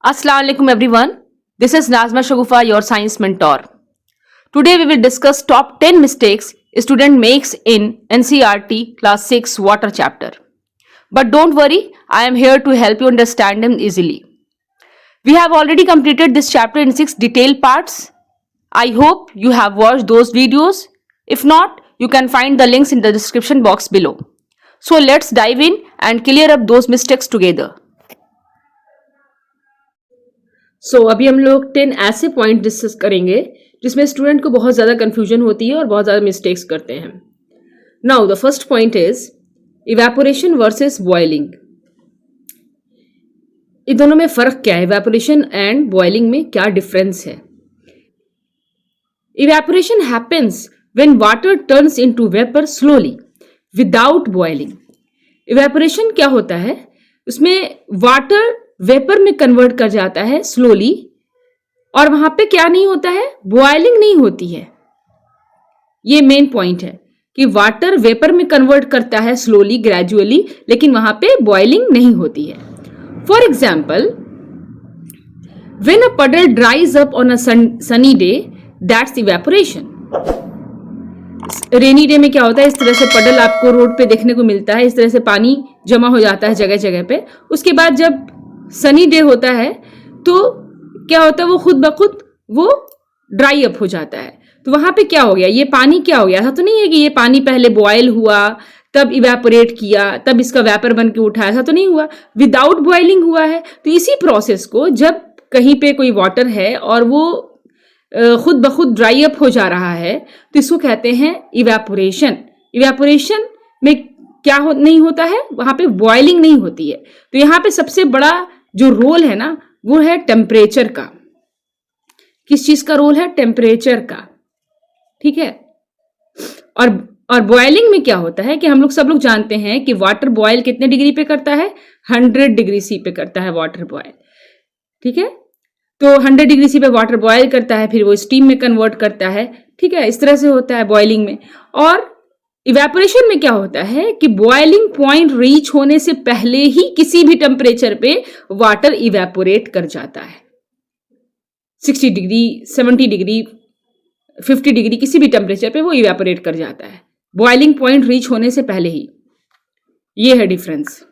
Assalamu alaikum everyone. This is Nazma Shagufa, your science mentor. Today we will discuss top 10 mistakes a student makes in NCERT class 6 water chapter. But don't worry, I am here to help you understand them easily. We have already completed this chapter in 6 detailed parts. I hope you have watched those videos. If not, you can find the links in the description box below. So let's dive in and clear up those mistakes together. अभी हम लोग 10 ऐसे point discuss करेंगे जिसमें student को बहुत ज़्यादा confusion होती है और बहुत ज़्यादा मिस्टेक्स करते हैं. Now the first point is evaporation versus boiling. इन दोनों में फ़र्क क्या है? इवेपोरेशन एंड बॉइलिंग में क्या डिफरेंस है? Evaporation happens when water turns into vapour slowly without boiling. Evaporation क्या होता है? उसमें वाटर वेपर में कन्वर्ट कर जाता है स्लोली, और वहां पे क्या नहीं होता है? बॉइलिंग नहीं होती है. ये मेन पॉइंट है कि वाटर वेपर में कन्वर्ट करता है स्लोली, ग्रेजुअली, लेकिन वहां पे बॉइलिंग नहीं होती है. For example, when a puddle ड्राइज up on a sunny day, that's evaporation. Rainy day में क्या होता है? इस तरह से पडल आपको रोड पे देखने को मिलता है, इस तरह से पानी जमा हो जाता है जगह जगह पे. उसके बाद जब सनी डे होता है तो क्या होता है? वो खुद ब खुद वो ड्राई अप हो जाता है. तो वहां पे क्या हो गया? ये पानी क्या हो गया? ऐसा तो नहीं है कि ये पानी पहले बॉयल हुआ, तब इवेपोरेट किया, तब इसका वेपर बन के उठा. ऐसा तो नहीं हुआ. विदाउट बॉइलिंग हुआ है. तो इसी प्रोसेस को जब कहीं पे कोई वाटर है और वो खुद ब खुद ड्राई अप हो जा रहा है, तो इसको कहते हैं इवेपोरेशन. इवेपोरेशन में क्या नहीं होता है? वहां पे बॉइलिंग नहीं होती है. तो यहाँ पे सबसे बड़ा जो रोल है ना, वो है टेम्परेचर का. किस चीज का रोल है? टेम्परेचर का. ठीक है. और बॉइलिंग में क्या होता है कि हम लोग सब लोग जानते हैं कि वाटर बॉयल कितने डिग्री पे करता है? 100 डिग्री सी पे करता है वाटर बॉयल. ठीक है. तो 100 डिग्री सी पे वाटर बॉयल करता है, फिर वो स्टीम में कन्वर्ट करता है. ठीक है. इस तरह से होता है बॉइलिंग में. और इवेपोरेशन में क्या होता है कि बॉइलिंग पॉइंट रीच होने से पहले ही किसी भी टेम्परेचर पे वाटर इवेपोरेट कर जाता है. 60 डिग्री, 70 डिग्री, 50 डिग्री, किसी भी टेम्परेचर पे वो इवेपोरेट कर जाता है बॉइलिंग पॉइंट रीच होने से पहले ही. ये है difference.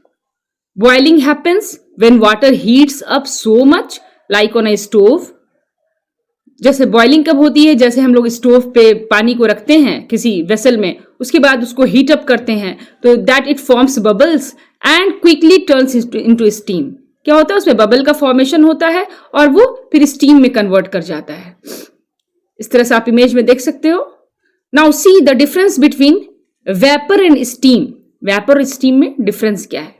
Boiling happens when water heats up so much like on a stove. जैसे बॉइलिंग कब होती है? जैसे हम लोग स्टोव पे पानी को रखते हैं किसी वेसल में, उसके बाद उसको हीट अप करते हैं, तो that it forms bubbles and quickly turns into steam. क्या होता है? उसमें बबल का फॉर्मेशन होता है और वो फिर स्टीम में कन्वर्ट कर जाता है. इस तरह से आप इमेज में देख सकते हो. Now see the difference between vapour and steam. Vapour और स्टीम में डिफरेंस क्या है?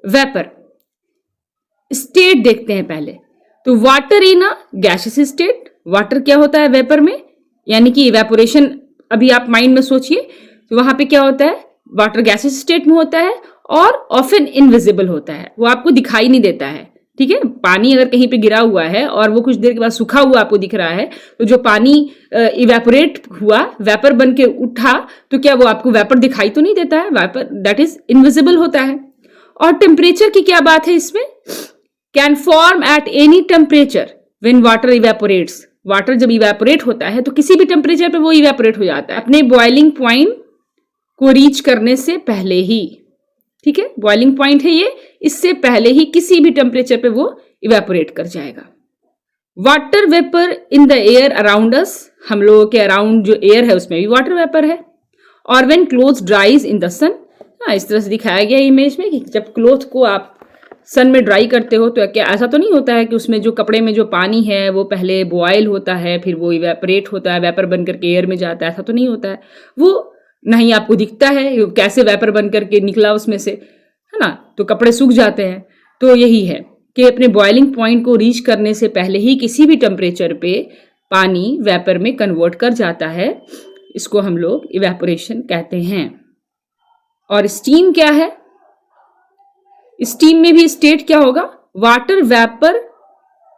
वेपर स्टेट देखते हैं पहले. तो water in a gaseous state. Water क्या होता है वेपर में? यानी कि इवेपोरेशन अभी आप माइंड में सोचिए. तो वहां पे क्या होता है? वाटर गैसियस स्टेट में होता है और ऑफन इनविजिबल होता है. वो आपको दिखाई नहीं देता है. ठीक है. पानी अगर कहीं पे गिरा हुआ है और वो कुछ देर के बाद सूखा हुआ आपको दिख रहा है, तो जो पानी इवेपोरेट हुआ, वेपर बन के उठा, तो क्या वो आपको वेपर दिखाई तो नहीं देता है? वेपर दैट इज इनविजिबल होता है. और टेम्परेचर की क्या बात है इसमें? Can form at any temperature when water evaporates. Water जब इवेपोरेट होता है तो किसी भी टेम्परेचर पे वो इवेपोरेट हो जाता है अपने बॉइलिंग पॉइंट को रीच करने से पहले ही. ठीक है. बॉइलिंग पॉइंट है ये, इससे पहले ही किसी भी टेम्परेचर पे वो इवेपोरेट कर जाएगा. Water vapour in the air around us. हम लोगों के अराउंड जो एयर है उसमें भी वाटर वेपर है. और when cloth dries in the sun. इस तरह से दिखाया गया इमेज में कि जब क्लोथ को आप सन में ड्राई करते हो तो क्या ऐसा तो नहीं होता है कि उसमें जो कपड़े में जो पानी है वो पहले बॉयल होता है, फिर वो इवेपोरेट होता है, वेपर बन करके एयर में जाता है? ऐसा तो नहीं होता है. वो नहीं आपको दिखता है कैसे वेपर बन करके निकला उसमें से, है ना. तो कपड़े सूख जाते हैं. तो यही है कि अपने बॉइलिंग पॉइंट को रीच करने से पहले ही किसी भी टेम्परेचर पे पानी वेपर में कन्वर्ट कर जाता है. इसको हम लोग इवेपोरेशन कहते हैं. और स्टीम क्या है? स्टीम में भी स्टेट क्या होगा? Water vapour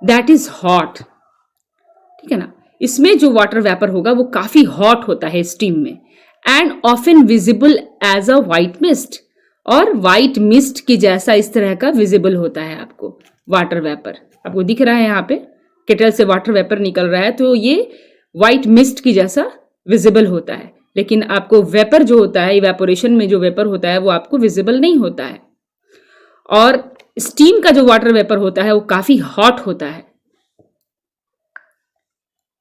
that is hot. ठीक है ना. इसमें जो वाटर वेपर होगा वो काफी हॉट होता है स्टीम में. And often visible as a white mist. और व्हाइट मिस्ट की जैसा इस तरह का विजिबल होता है आपको. Water vapour. आपको दिख रहा है यहाँ पे केटल से वाटर वेपर निकल रहा है, तो ये व्हाइट मिस्ट की जैसा विजिबल होता है, लेकिन आपको वेपर जो होता है, इवेपोरेशन में जो वेपर होता है वो आपको विजिबल नहीं होता है। और स्टीम का जो वाटर वेपर होता है वो काफी हॉट होता है।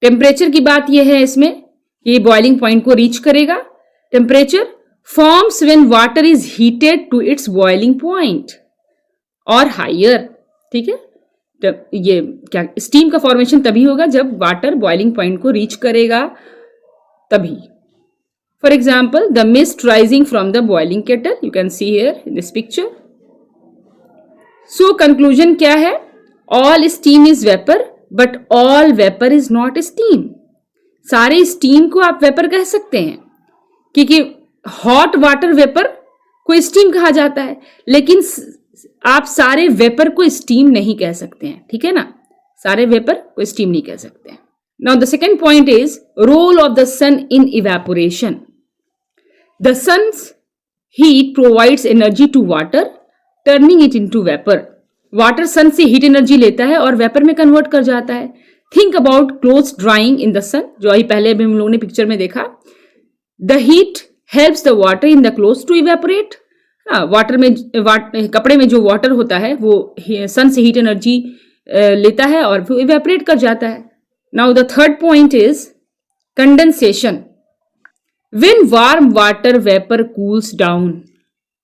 टेम्परेचर की बात यह है इसमें, ये बॉइलिंग पॉइंट को रीच करेगा। Temperature forms when water is heated to its boiling point और हायर। ठीक है, ये क्या, स्टीम का फॉर्मेशन तभी होगा जब वाटर बॉइलिंग पॉइंट को रीच करेगा, तभी। For example, the mist rising from the boiling kettle, you can see here in this picture. So conclusion क्या है? All steam is vapour but all vapour is not steam. सारे steam को आप vapour कह सकते हैं, क्योंकि हॉट वाटर वेपर को स्टीम कहा जाता है, लेकिन आप सारे वेपर को स्टीम नहीं कह सकते हैं। ठीक है ना, सारे वेपर को स्टीम नहीं कह सकते हैं। Now the second point is role of the sun in evaporation. The sun's heat provides energy to water turning it into vapour. Water sun से हीट एनर्जी लेता है और वेपर में कन्वर्ट कर जाता है। Think about clothes drying in the sun, जो अभी पहले भी हम लोगों ने पिक्चर में देखा। The heat helps the water in the clothes to evaporate. Water में कपड़े में जो वाटर होता है वो सन से हीट एनर्जी लेता है और वो इवेपोरेट कर जाता है। Now the third point is condensation. When warm water vapour cools down,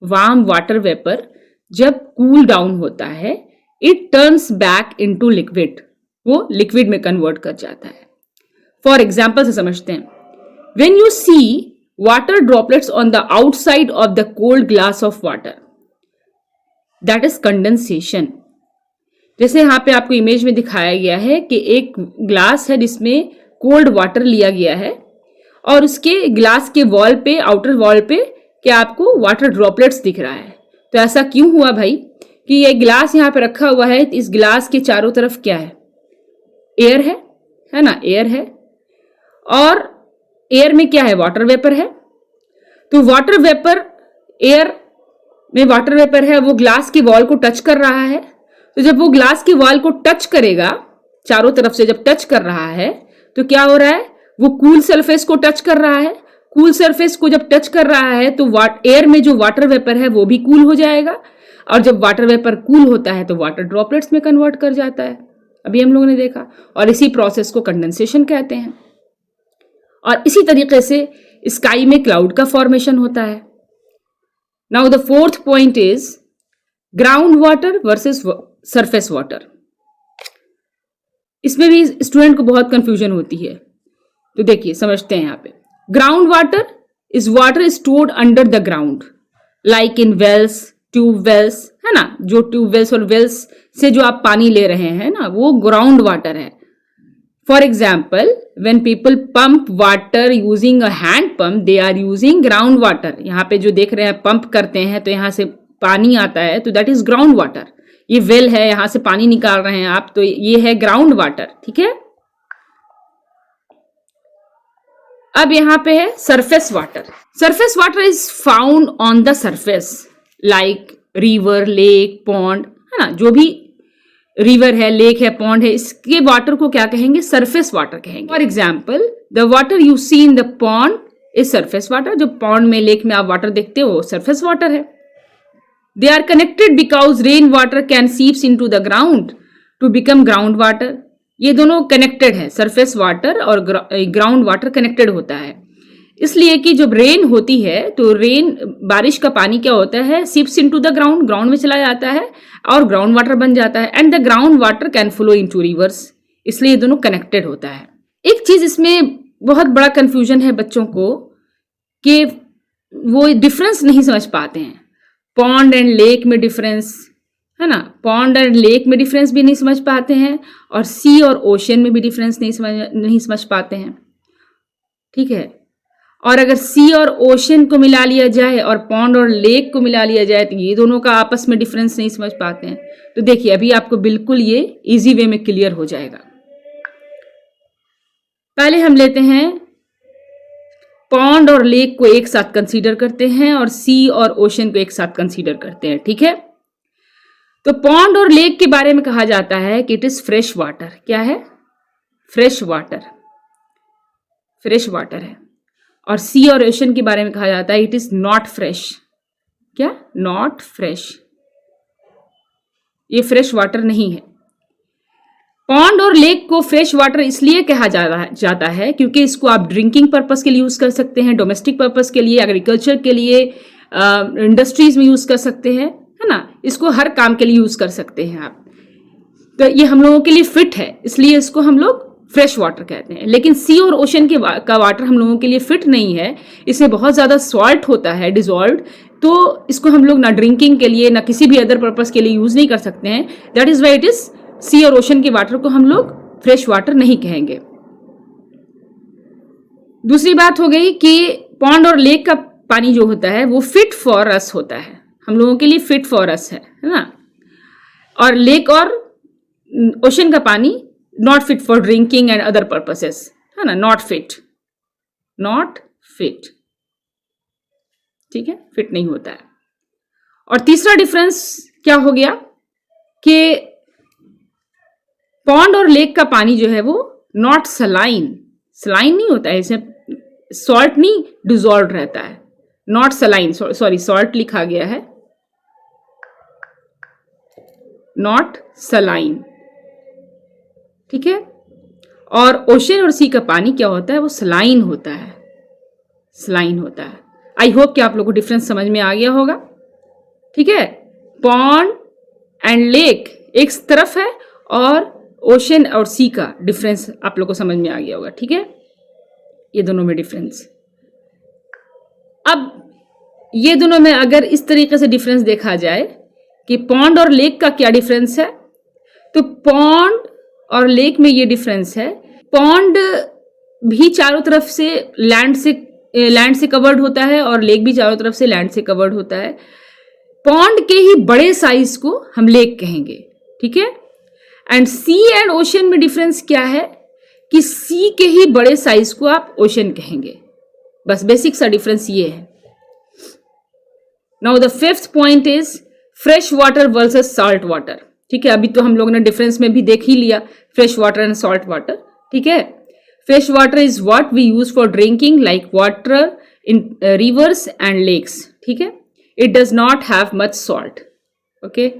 warm water vapour जब कूल डाउन होता है, it turns back into liquid, वो लिक्विड में कन्वर्ट कर जाता है। फॉर एग्जाम्पल से समझते हैं, when you see water droplets on the outside of the cold glass of water, that is condensation। जैसे यहाँ पे आपको इमेज में दिखाया गया है कि एक ग्लास है जिसमें कोल्ड वाटर लिया गया है और उसके ग्लास के वॉल पे, आउटर वॉल पे क्या आपको वाटर ड्रॉपलेट्स दिख रहा है। तो ऐसा क्यों हुआ भाई कि ये ग्लास यहाँ पे रखा हुआ है, इस ग्लास के चारों तरफ क्या है? एयर है ना, एयर है, और एयर में क्या है? वाटर वेपर है। तो वाटर वेपर, एयर में वाटर वेपर है, वो ग्लास की वॉल को टच कर रहा है। तो जब वो ग्लास की वॉल को टच करेगा, चारों तरफ से जब टच कर रहा है, तो क्या हो रहा है? वो कूल सरफेस को टच कर रहा है। कूल सरफेस को जब टच कर रहा है तो एयर में जो वाटर वेपर है वो भी कूल हो जाएगा, और जब वाटर वेपर कूल होता है तो वाटर ड्रॉपलेट्स में कन्वर्ट कर जाता है। अभी हम लोगों ने देखा, और इसी प्रोसेस को कंडेंसेशन कहते हैं। और इसी तरीके से स्काई में क्लाउड का फॉर्मेशन होता है। Now the fourth point is ground water versus surface water. इसमें भी स्टूडेंट को बहुत कंफ्यूजन होती है, तो देखिए समझते हैं। यहाँ पे ground water is water stored under the ground, like in wells, tube wells, है ना। जो ट्यूब वेल्स और वेल्स से जो आप पानी ले रहे हैं ना, वो ग्राउंड वाटर है। For example, when people pump water using a hand pump, they are using ground water। यहाँ पे जो देख रहे हैं पंप करते हैं तो यहाँ से पानी आता है, तो that is ground water। ये वेल है, यहाँ से पानी निकाल रहे हैं आप, तो ये है ग्राउंड वाटर। ठीक है, अब यहाँ पे है surface water. Surface water is found on the surface, like river, lake, pond, है ना। जो भी रिवर है, लेक है, पॉन्ड है, इसके वाटर को क्या कहेंगे? सरफेस वाटर कहेंगे। For example, the water you see in the pond is surface water. जो पॉन्ड में, लेक में आप वाटर देखते हो वो सरफेस वाटर है। They are connected because rain water can seeps into the ground to become ground water. ये दोनों कनेक्टेड है, सरफेस वाटर और ग्राउंड वाटर कनेक्टेड होता है, इसलिए कि जब रेन होती है तो रेन, बारिश का पानी क्या होता है? सीप्स इनटू द ग्राउंड, ग्राउंड में चला जाता है और ग्राउंड वाटर बन जाता है। And the ground water can flow into reverse, इसलिए ये दोनों कनेक्टेड होता है। एक चीज इसमें बहुत बड़ा कंफ्यूजन है बच्चों को कि वो डिफरेंस नहीं समझ पाते हैं। पॉन्ड एंड लेक में डिफरेंस, है ना, पॉन्ड एंड लेक में डिफरेंस भी नहीं समझ पाते हैं, और सी और ओशन में भी डिफरेंस नहीं समझ पाते हैं। ठीक है, और अगर सी और ओशन को मिला लिया जाए और पॉन्ड और लेक को मिला लिया जाए तो ये दोनों का आपस में डिफरेंस नहीं समझ पाते हैं। तो देखिए अभी आपको बिल्कुल ये इजी वे में क्लियर हो जाएगा। पहले हम लेते हैं पॉन्ड और लेक को एक साथ कंसीडर करते हैं और सी और ओशन को एक साथ कंसीडर करते हैं। ठीक है, तो पॉन्ड और लेक के बारे में कहा जाता है कि इट इज फ्रेश वाटर। क्या है? फ्रेश वाटर, फ्रेश वाटर है। और सी और ओशन के बारे में कहा जाता है इट इज नॉट फ्रेश। क्या? नॉट फ्रेश, ये फ्रेश वाटर नहीं है। पॉन्ड और लेक को फ्रेश वाटर इसलिए कहा जाता है क्योंकि इसको आप ड्रिंकिंग पर्पस के लिए यूज कर सकते हैं, डोमेस्टिक पर्पस के लिए, एग्रीकल्चर के लिए, इंडस्ट्रीज में यूज कर सकते हैं, है ना। इसको हर काम के लिए यूज कर सकते हैं आप। तो ये हम लोगों के लिए फिट है, इसलिए इसको हम लोग फ्रेश वाटर कहते हैं। लेकिन सी और ओशन का वाटर हम लोगों के लिए फिट नहीं है, इसमें बहुत ज़्यादा सॉल्ट होता है डिजॉल्व, तो इसको हम लोग ना ड्रिंकिंग के लिए ना किसी भी अदर पर्पस के लिए यूज नहीं कर सकते हैं। That is why it is sea और ओशन के वाटर को हम लोग फ्रेश वाटर नहीं कहेंगे। दूसरी बात हो गई कि पॉन्ड और लेक का पानी जो होता है वो फिट फॉर अस होता है, हम लोगों के लिए फिट फॉर अस है ना। और लेक और ओशन का पानी not fit for drinking and other purposes, है ना। नॉट फिट, नॉट फिट, ठीक है, फिट नहीं होता है। और तीसरा डिफरेंस क्या हो गया कि पॉन्ड और लेक का पानी जो है वो नॉट सलाइन, सलाइन नहीं होता है, इसमें सॉल्ट नहीं डिजॉल्व रहता है। नॉट सलाइन, सॉरी सॉल्ट लिखा गया है, नॉट सलाइन, ठीक है। और ओशन और सी का पानी क्या होता है, वो सलाइन होता है, सलाइन होता है। आई होप कि आप लोगों को डिफरेंस समझ में आ गया होगा, ठीक है। पॉन्ड एंड लेक एक तरफ है और ओशन और सी का डिफरेंस आप लोग को समझ में आ गया होगा, ठीक है। ये दोनों में डिफरेंस। अब ये दोनों में अगर इस तरीके से डिफरेंस देखा जाए कि पॉन्ड और लेक का क्या डिफरेंस है, तो पॉन्ड और लेक में ये डिफरेंस है, पॉन्ड भी चारों तरफ से लैंड से कवर्ड होता है और लेक भी चारों तरफ से लैंड से कवर्ड होता है। पॉन्ड के ही बड़े साइज को हम लेक कहेंगे, ठीक है। एंड सी एंड ओशन में डिफरेंस क्या है कि सी के ही बड़े साइज को आप ओशन कहेंगे, बस बेसिक सा डिफरेंस ये है। Now the fifth point is fresh water versus salt water, ठीक है। अभी तो हम लोगों ने डिफरेंस में भी देख ही लिया fresh water and salt water, ठीक है। Fresh water is what we use for drinking like water in rivers and lakes, ठीक है। It does not have much salt, okay.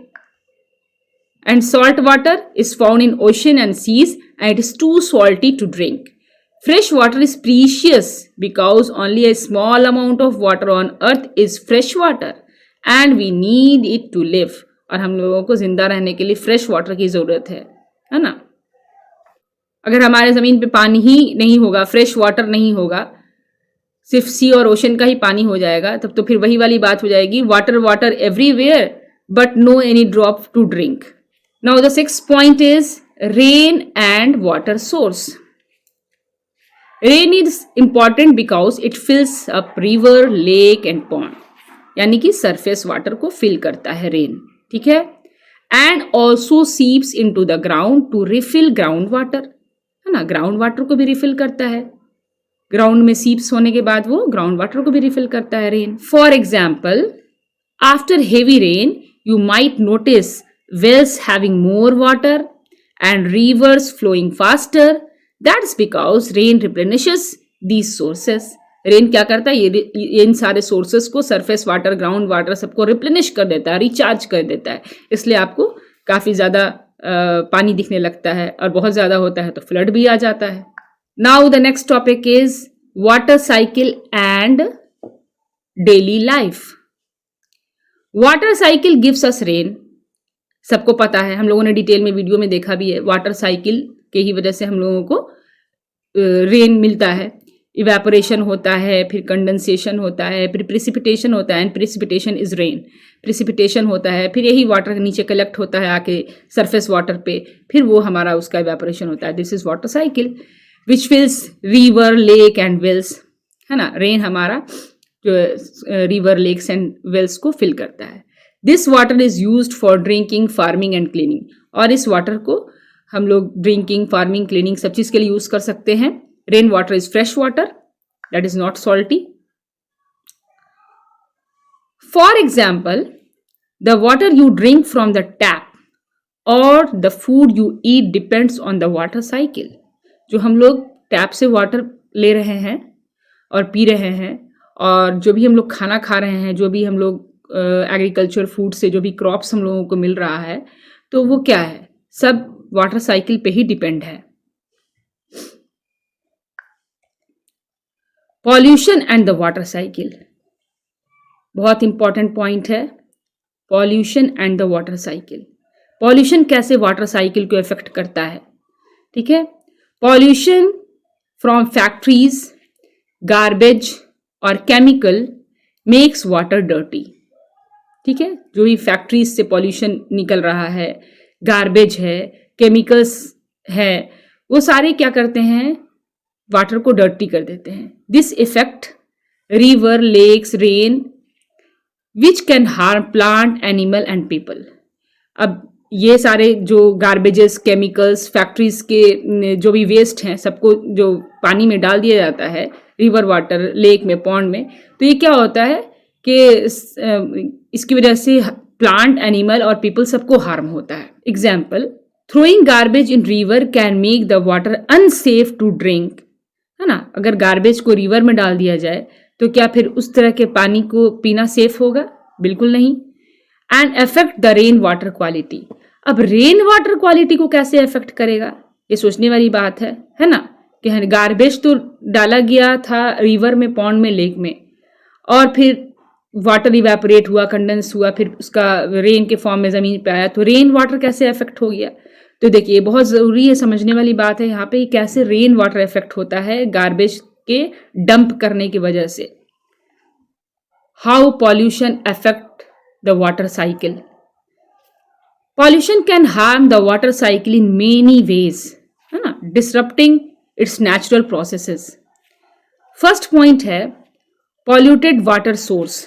And salt water is found in ocean and seas and it is too salty to drink. Fresh water is precious because only a small amount of water on earth is fresh water and we need it to live. और हम लोगों को जिंदा रहने के लिए fresh water की जरूरत है ना। अगर हमारे जमीन पे पानी ही नहीं होगा, फ्रेश वाटर नहीं होगा, सिर्फ सी और ओशन का ही पानी हो जाएगा, तब तो फिर वही वाली बात हो जाएगी, water water everywhere but no any drop to drink. Now the sixth point is rain and water source. Rain is important because it fills up river, lake and pond. यानी कि सरफेस वाटर को fill करता है rain, ठीक है। And also seeps into the ground to refill ground water, है ना। Ground water को भी रिफिल करता है, ग्राउंड में सीप्स होने के बाद वो ग्राउंड वाटर को भी रिफिल करता है rain. For example, after heavy rain you might notice wells having more water and rivers flowing faster. That's because rain replenishes these sources. Rain क्या करता है, ये इन सारे सोर्सेस को, सरफेस वाटर, ग्राउंड वाटर, सबको रिप्लेनिश कर देता है, रिचार्ज कर देता है। इसलिए आपको काफी ज्यादा पानी दिखने लगता है, और बहुत ज्यादा होता है तो फ्लड भी आ जाता है। Now the next topic is water cycle and daily life. Water cycle gives us rain, सबको पता है, हम लोगों ने डिटेल में वीडियो में देखा भी है। वाटर साइकिल के ही वजह से हम लोगों को रेन मिलता है। इवेपोरेशन होता है, फिर कंडेंसेशन होता है, फिर प्रिसिपिटेशन होता है, and precipitation is rain. Precipitation होता है, फिर यही वाटर नीचे कलेक्ट होता है आके सरफेस वाटर पे, फिर वो हमारा उसका इवेपोरेशन होता है। This is water cycle which fills river, lake and wells, है ना। रेन हमारा जो रिवर, लेक्स एंड वेल्स को फिल करता है। This water is used for drinking, farming and cleaning. और इस वाटर को हम लोग ड्रिंकिंग, फार्मिंग, क्लीनिंग सब चीज के लिए यूज कर सकते हैं। Rain water is fresh water that is not salty. For example, the water you drink from the tap और the food you eat depends on the water cycle. जो हम लोग टैप से वाटर ले रहे हैं और पी रहे हैं, और जो भी हम लोग खाना खा रहे हैं, जो भी हम लोग एग्रीकल्चर फूड से जो भी क्रॉप्स हम लोगों को मिल रहा है, तो वो क्या है, सब वाटर साइकिल पे ही डिपेंड है। Pollution and the water cycle, बहुत इंपॉर्टेंट पॉइंट है। Pollution and the water cycle, pollution कैसे वाटर साइकिल को इफेक्ट करता है, ठीक है। पॉल्यूशन फ्रॉम फैक्ट्रीज, गार्बेज और केमिकल मेक्स वाटर डर्टी, ठीक है। जो भी फैक्ट्रीज से पॉल्यूशन निकल रहा है, गार्बेज है, केमिकल्स है, वो सारे क्या करते हैं, वाटर को डर्टी कर देते हैं। This effect river, lakes, rain which can harm plant, animal and people. अब ये सारे जो गार्बेजेस, केमिकल्स, फैक्ट्रीज के जो भी वेस्ट हैं, सबको जो पानी में डाल दिया जाता है, रिवर वाटर, लेक में, पॉन्ड में, तो ये क्या होता है कि इसकी वजह से प्लांट, एनिमल और पीपल सबको हार्म होता है। Example, throwing garbage in river can make the water unsafe to drink, है ना। अगर गार्बेज को रिवर में डाल दिया जाए तो क्या फिर उस तरह के पानी को पीना सेफ होगा? बिल्कुल नहीं। And affect the rain water quality, अब रेन वाटर क्वालिटी को कैसे अफेक्ट करेगा, ये सोचने वाली बात है ना। कि गार्बेज तो डाला गया था रिवर में, पॉन्ड में, लेक में, और फिर वाटर इवेपोरेट हुआ, कंडेंस हुआ, फिर उसका रेन के फॉर्म में ज़मीन पे आया, तो रेन वाटर कैसे अफेक्ट हो गया। तो देखिए, बहुत ज़रूरी है, समझने वाली बात है यहाँ पे, कैसे रेन वाटर इफेक्ट होता है गार्बेज के डंप करने की वजह से। How pollution affect the water cycle, pollution can harm the water cycle in many ways, है ना, disrupting its natural processes. First point है polluted water source.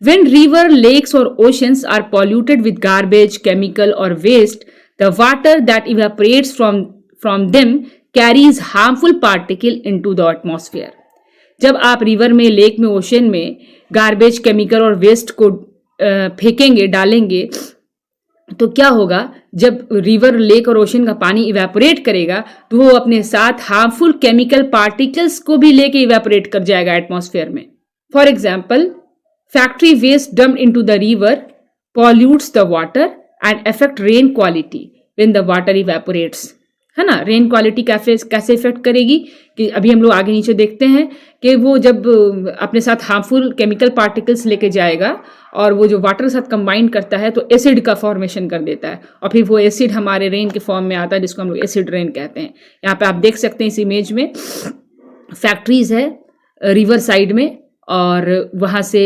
When river, lakes or oceans are polluted with garbage, chemical or waste, the water that evaporates from them carries harmful particle into the atmosphere. जब आप river में, lake में, ocean में garbage, chemical और waste को फेंकेंगे, डालेंगे, तो क्या होगा, जब रिवर, लेक और ओशन का पानी इवेपोरेट करेगा तो वो अपने साथ हार्मफुल केमिकल पार्टिकल्स को भी लेके इवेपोरेट कर जाएगा एटमॉस्फेयर में। For example, factory waste dumped into the river pollutes the water and affect rain quality when the water evaporates, है ना। रेन क्वालिटी कैसे इफेक्ट करेगी कि अभी हम लोग आगे नीचे देखते हैं कि वो जब अपने साथ हार्मफुल केमिकल पार्टिकल्स लेके जाएगा और वो जो वाटर के साथ कंबाइन करता है तो एसिड का फॉर्मेशन कर देता है, और फिर वो एसिड हमारे रेन के फॉर्म में आता है, जिसको हम लोग एसिड रेन कहते हैं। यहाँ पे आप देख सकते हैं इस इमेज में, फैक्ट्रीज है रिवर साइड में, और वहाँ से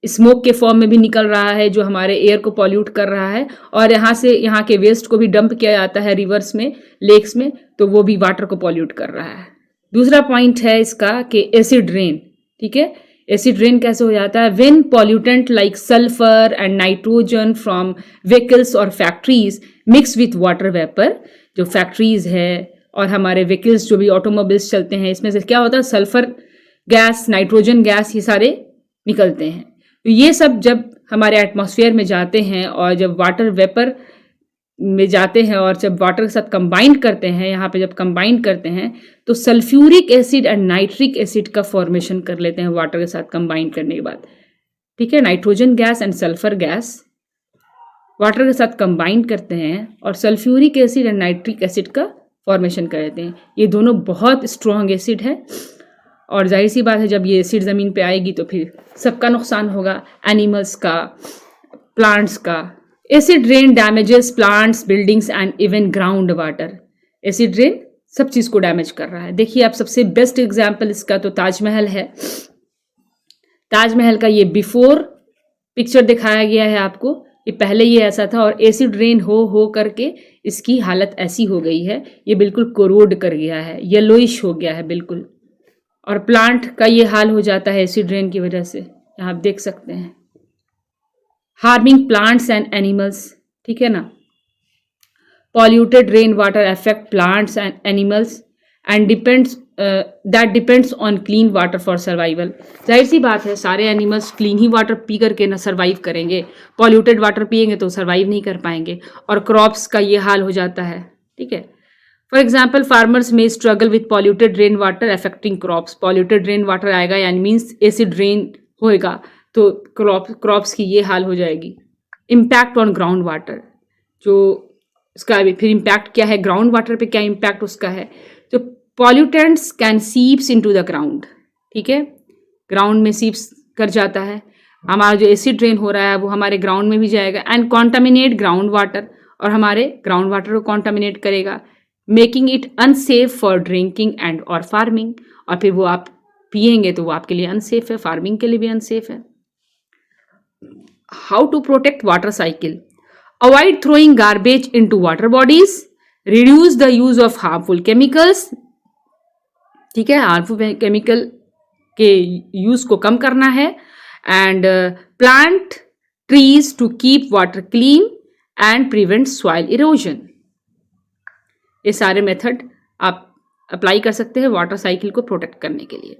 स्मोक के फॉर्म में भी निकल रहा है जो हमारे एयर को पॉल्यूट कर रहा है, और यहाँ से यहाँ के वेस्ट को भी डंप किया जाता है रिवर्स में, लेक्स में, तो वो भी वाटर को पॉल्यूट कर रहा है। दूसरा पॉइंट है इसका कि एसिड रेन, ठीक है। एसिड रेन कैसे हो जाता है, when pollutant like sulphur and nitrogen from vehicles और factories mix with water vapour. जो फैक्ट्रीज है और हमारे व्हीकल्स, जो भी ऑटोमोबाइल्स चलते हैं, इसमें से क्या होता है, सल्फर गैस, नाइट्रोजन गैस, ये सारे निकलते हैं। तो ये सब जब हमारे एटमॉस्फेयर में जाते हैं और जब वाटर वेपर में जाते हैं और जब वाटर के साथ कंबाइन करते हैं, यहाँ पे जब कंबाइन करते हैं तो sulphuric acid and nitric acid का फॉर्मेशन कर लेते हैं वाटर के साथ कंबाइन करने के बाद, ठीक है। Nitrogen gas and sulphur gas water के साथ कंबाइन करते हैं और sulphuric acid and nitric acid का फॉर्मेशन कर देते हैं। ये दोनों बहुत स्ट्रॉन्ग एसिड है, और जाहिर सी बात है जब ये एसिड ज़मीन पे आएगी तो फिर सबका नुकसान होगा, एनिमल्स का, प्लांट्स का। Acid rain damages plants, buildings and even ground water. Acid rain सब चीज़ को डैमेज कर रहा है। देखिए आप, सबसे बेस्ट एग्जाम्पल इसका तो ताजमहल है। ताजमहल का ये बिफोर पिक्चर दिखाया गया है आपको, ये पहले ये ऐसा था, और एसिड रेन हो करके इसकी हालत ऐसी हो गई है, ये बिल्कुल कोरोड कर गया है, येलोइश हो गया है बिल्कुल। और प्लांट का ये हाल हो जाता है एसिड रेन की वजह से, यहाँ आप देख सकते हैं, हार्मिंग प्लांट्स एंड एनिमल्स, ठीक है ना। Polluted rain water affect plants and animals and depends that depends on clean water for survival. जाहिर सी बात है, सारे एनिमल्स क्लीन ही वाटर पी करके ना सर्वाइव करेंगे, पॉल्यूटेड वाटर पिएंगे तो सर्वाइव नहीं कर पाएंगे। और क्रॉप्स का ये हाल हो जाता है, ठीक है। फॉर एग्जाम्पल, फार्मर्स में struggle with polluted rain water affecting crops. Polluted rain water आएगा यानी मीन्स एसिड रेन होएगा तो क्रॉप्स की ये हाल हो जाएगी। इम्पैक्ट ऑन ग्राउंड वाटर, जो उसका फिर इम्पैक्ट क्या है, ग्राउंड वाटर पे क्या इम्पैक्ट उसका है। तो pollutants can seeps into the ground, ठीक है, ग्राउंड में सीप्स कर जाता है। हमारा जो एसिड रेन हो रहा है वो हमारे ग्राउंड में भी जाएगा एंड कॉन्टामिनेट ग्राउंड वाटर, और हमारे ग्राउंड वाटर को कॉन्टामिनेट करेगा, making it unsafe for drinking and और फार्मिंग। और फिर वो आप पिएंगे तो वो आपके लिए अनसेफ है, फार्मिंग के लिए भी अनसेफ है। How to protect water cycle? Avoid throwing garbage into water bodies, reduce the use of harmful chemicals, ठीक है, हार्मफुल केमिकल के यूज को कम करना है। And plant trees to keep water clean and prevent soil erosion. ये सारे method आप अप्लाई कर सकते हैं वाटर साइकिल को प्रोटेक्ट करने के लिए।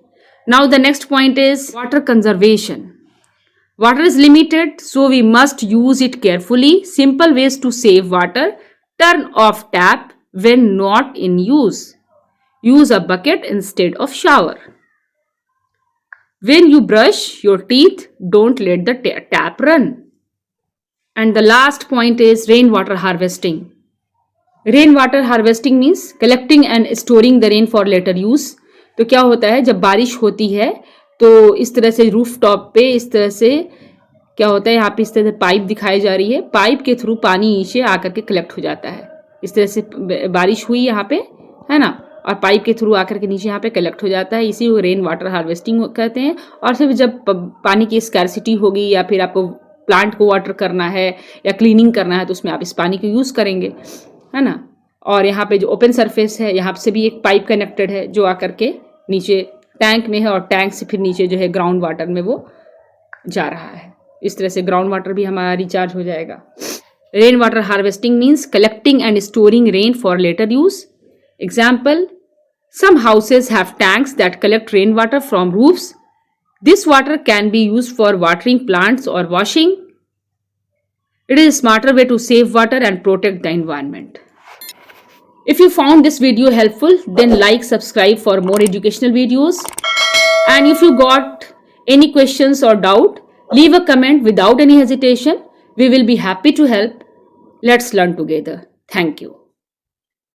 Now the next point is water conservation. Water is limited, so we must use it carefully. Simple ways to save water: turn off tap when not in use. Use a bucket instead of shower. When you brush your teeth, don't let the tap run. And the last point is rainwater harvesting. Rainwater harvesting means collecting and storing the rain for later use. तो क्या होता है, जब बारिश होती है तो इस तरह से रूफ टॉप पे इस तरह से क्या होता है, यहाँ पे इस तरह से पाइप दिखाई जा रही है, पाइप के थ्रू पानी नीचे आकर के कलेक्ट हो जाता है। इस तरह से बारिश हुई यहाँ पे, है ना, और पाइप के थ्रू आकर के नीचे यहाँ पे कलेक्ट हो जाता है, इसी को रेन वाटर हार्वेस्टिंग कहते हैं। और फिर जब पानी की स्कैरसिटी होगी या फिर आपको प्लांट को वाटर करना है या क्लीनिंग करना है तो उसमें आप इस पानी को यूज़ करेंगे, है ना। और यहाँ पे जो ओपन सरफेस है, यहाँ से भी एक पाइप कनेक्टेड है जो आकर के नीचे टैंक में है और टैंक से फिर नीचे जो है ग्राउंड वाटर में वो जा रहा है। इस तरह से ग्राउंड वाटर भी हमारा रिचार्ज हो जाएगा। Rain water harvesting means collecting and storing rain for later use. Example, some houses have tanks that collect rain water from roofs. This water can be used for watering plants और washing. It is a smarter way to save water and protect the environment. If you found this video helpful, then like, subscribe for more educational videos. And if you got any questions or doubt, leave a comment without any hesitation. We will be happy to help. Let's learn together. Thank you.